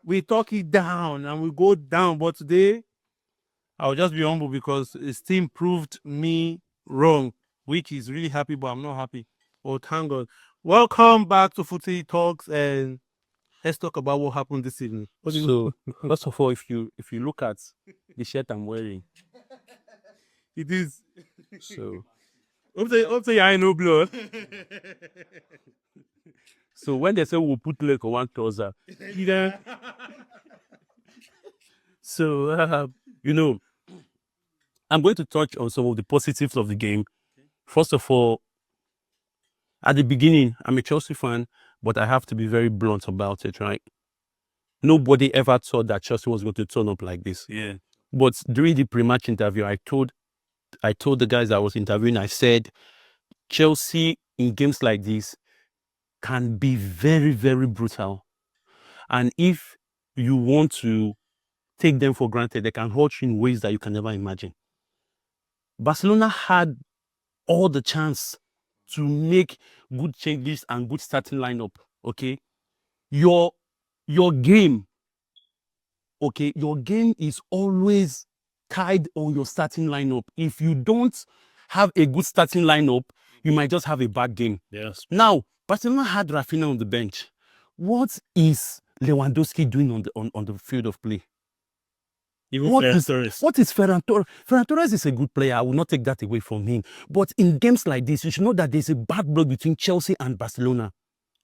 we talk it down and we go down. But today, I'll just be humble because his team proved me wrong, which is really happy, but I'm not happy. Oh, thank God. Welcome back to Footy Talks, and let's talk about what happened this evening. So first of all, if you look at the shirt I'm wearing, It is. so Hope say I know blood. so when they say we'll put leg on one trouser, Either. so I'm going to touch on some of the positives of the game. First of all, at the beginning, I'm a Chelsea fan, but I have to be very blunt about it, right? Nobody ever thought that Chelsea was going to turn up like this. Yeah. But during the pre-match interview, I told the guys I was interviewing, I said, Chelsea in games like this can be very, very brutal. And if you want to take them for granted, they can hurt you in ways that you can never imagine. Barcelona had all the chance to make good changes and good starting lineup. Okay, your game, okay, your game is always tied on your starting lineup. If you don't have a good starting lineup, you might just have a bad game. Yes. Now, Barcelona had Rafinha on the bench. What is Lewandowski doing on the field of play? Even What Ferran is Torres. Ferran Torres? Ferran Torres is a good player. I will not take that away from him. But in games like this, you should know that there's a bad blood between Chelsea and Barcelona.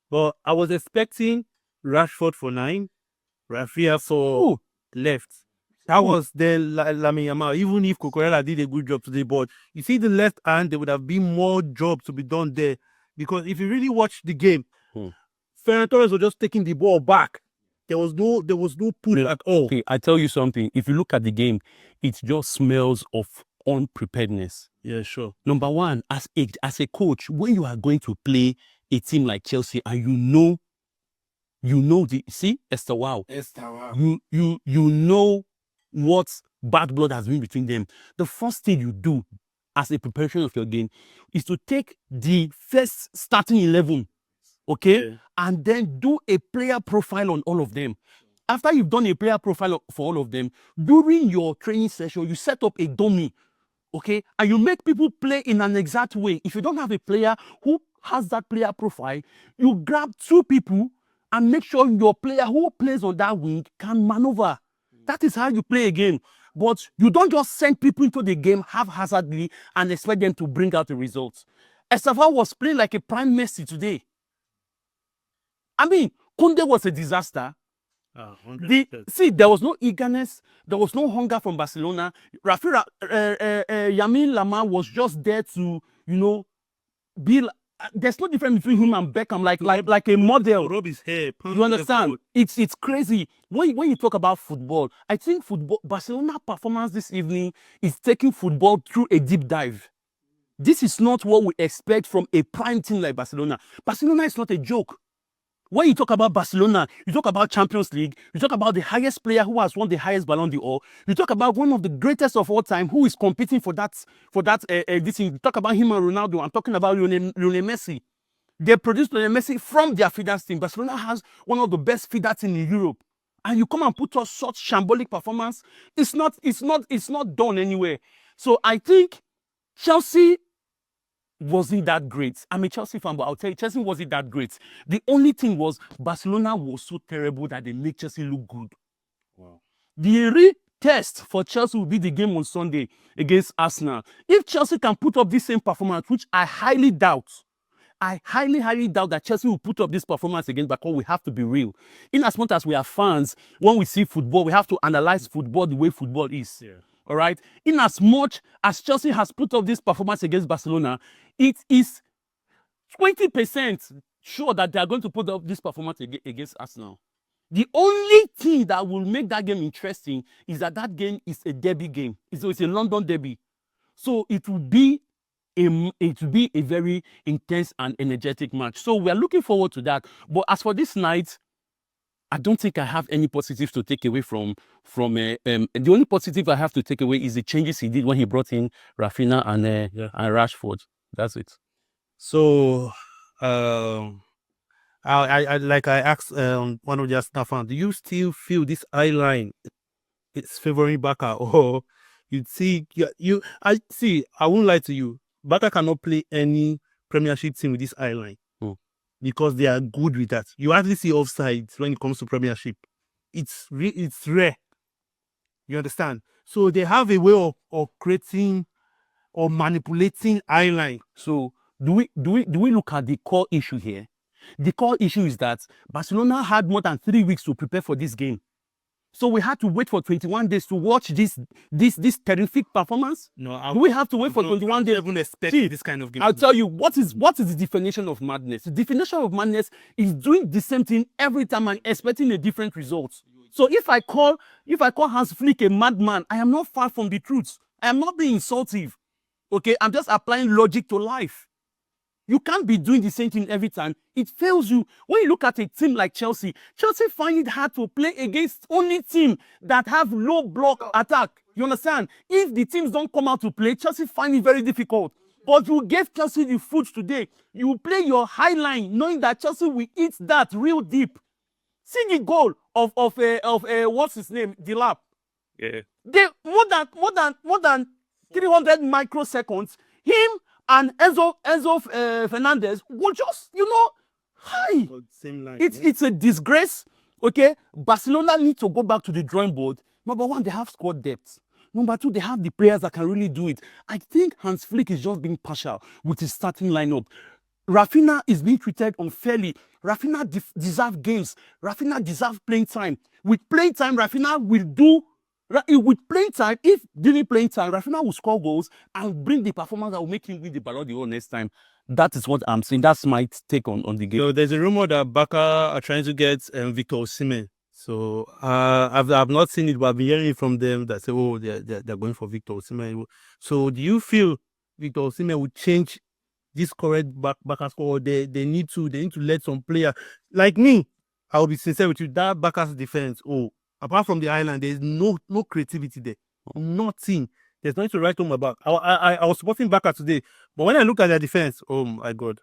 But I was expecting Rashford for 9, Rafinha for left. That was the Lamine Yamal. Even if Cucurella did a good job today, but you see the left hand, there would have been more job to be done there. Because if you really watch the game, Ferran Torres was just taking the ball back. There was no pull at all. Okay, I tell you something. If you look at the game, it just smells of unpreparedness. Yeah, sure. Number one, as a coach, when you are going to play a team like Chelsea and you know Esther Wow. You know what bad blood has been between them. The first thing you do as a preparation of your game is to take the first starting 11, okay, and then do a player profile on all of them. After you've done a player profile for all of them, during your training session, you set up a dummy, okay, and you make people play in an exact way. If you don't have a player who has that player profile, you grab 2 people and make sure your player who plays on that wing can maneuver. That is how you play a game. But you don't just send people into the game haphazardly and expect them to bring out the results. Estava was playing like a prime Messi today. I mean, Kunde was a disaster. There was no eagerness, there was no hunger from Barcelona. Yamin Lamar was just there to, be. There's no difference between him and Beckham, like a model. Rub his hair. You understand? It's crazy. When you talk about football, I think Barcelona performance this evening is taking football through a deep dive. This is not what we expect from a prime team like Barcelona. Barcelona is not a joke. When you talk about Barcelona, you talk about Champions League, you talk about the highest player who has won the highest Ballon d'Or, you talk about one of the greatest of all time who is competing for that this thing. You talk about him and Ronaldo. I'm talking about Lionel Messi. They produced Lionel Messi from their feeders team. Barcelona has one of the best feeder teams in Europe. And you come and put us such shambolic performance, it's not done anywhere. So I think Chelsea wasn't that great. I'm a Chelsea fan, but I'll tell you, Chelsea wasn't that great. The only thing was Barcelona was so terrible that they make Chelsea look good. Wow. The real test for Chelsea will be the game on Sunday against Arsenal. If Chelsea can put up this same performance, which I highly doubt, I highly doubt that Chelsea will put up this performance again, because we have to be real. In as much as we are fans, when we see football, we have to analyze football the way football is. Yeah. All right? In as much as Chelsea has put up this performance against Barcelona, it is 20% sure that they are going to put up this performance against Arsenal. The only thing that will make that game interesting is that game is a derby game. It's a London derby. So it will be a very intense and energetic match. So we are looking forward to that. But as for this night, I don't think I have any positives to take away from the only positive I have to take away is the changes he did when he brought in Rafinha and Rashford. That's it. So I asked one of the Arsenal fans, do you still feel this eye line is favoring Barca, or you see I won't lie to you, Barca cannot play any Premiership team with this eye line because they are good with that. You hardly see offsides when it comes to Premiership. It's rare. You understand? So they have a way of creating or manipulating eye line. So do we look at the core issue here? The core issue is that Barcelona had more than 3 weeks to prepare for this game. So we had to wait for 21 days to watch this terrific performance. No, do we have to wait for 21 days? Even expect this kind of game. I'll tell you what is the definition of madness. The definition of madness is doing the same thing every time and expecting a different result. So if I call Hans Flick a madman, I am not far from the truth. I am not being insultive. Okay, I'm just applying logic to life. You can't be doing the same thing every time. It fails you. When you look at a team like Chelsea find it hard to play against only team that have low block attack. You understand? If the teams don't come out to play, Chelsea find it very difficult. But you gave Chelsea the foot today. You play your high line knowing that Chelsea will eat that real deep. See the goal of what's his name? Delap. Yeah. They more than 300 microseconds. Him and Enzo Fernandez will just, hi. Same line. It's a disgrace. Okay, Barcelona need to go back to the drawing board. Number one, they have squad depth. Number two, they have the players that can really do it. I think Hans Flick is just being partial with his starting lineup. Rafinha is being treated unfairly. Rafinha deserves games. Rafinha deserves playing time. With playing time, Rafinha will do. With playing time, if during playing time, Rafinha will score goals and bring the performance that will make him win the Ballon d'Or next time. That is what I'm saying. That's my take on the game. So there's a rumor that Barca are trying to get Victor Osimhen. So I've not seen it, but I've been hearing from them that say, oh, they're going for Victor Osimhen. So do you feel Victor Osimhen will change this correct Barca score? They need to let some player like me. I'll be sincere with you. That Barca's defense, apart from the island, there's no creativity there. Nothing. There's nothing to write home about. I was supporting Barca today, but when I look at their defense, oh my God,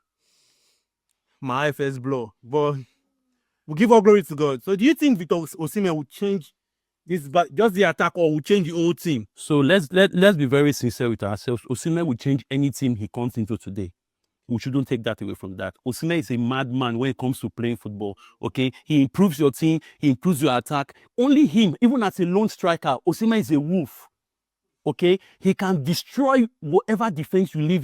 my IFS blow. But we'll give all glory to God. So do you think Victor Osimhen will change this, just the attack, or will change the whole team? So let's be very sincere with ourselves. Osimhen will change any team he comes into today. We shouldn't take that away from that. Osimhen is a madman when it comes to playing football. Okay, he improves your team, he improves your attack. Only him, even as a lone striker, Osimhen is a wolf. Okay, he can destroy whatever defense you leave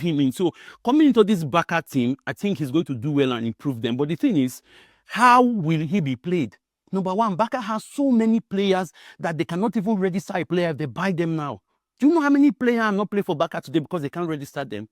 him in. So coming into this Barca team, I think he's going to do well and improve them. But the thing is, how will he be played? Number one, Barca has so many players that they cannot even register a player if they buy them now. Do you know how many players are not playing for Barca today because they can't register them?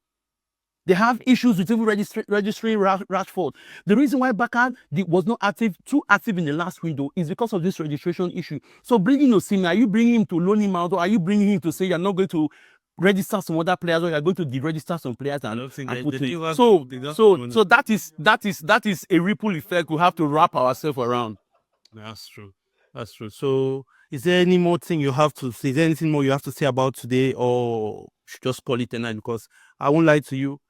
They have issues with even registering Rashford. The reason why Barca was not too active in the last window is because of this registration issue. So bringing Osimhen, are you bringing him to loan him out, or are you bringing him to say you're not going to register some other players, or you're going to deregister some players and put it? So that is a ripple effect we have to wrap ourselves around. That's true. That's true. So is there any more thing you have to say? Is there anything more you have to say about today, or should just call it a night? Because I won't lie to you,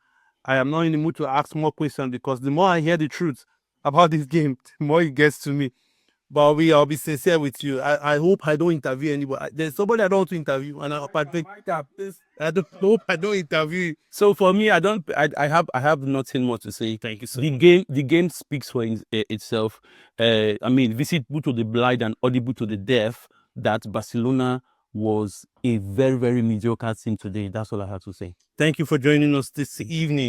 I am not in the mood to ask more questions, because the more I hear the truth about this game, the more it gets to me. But I'll be sincere with you. I hope I don't interview anybody. There's somebody I don't want to interview, and I hope I don't interview. So for me, I have nothing more to say. Thank you so much. The game speaks for itself. I mean, visible to the blind and audible to the deaf, that Barcelona was a very, very mediocre team today. That's all I have to say. Thank you for joining us this evening.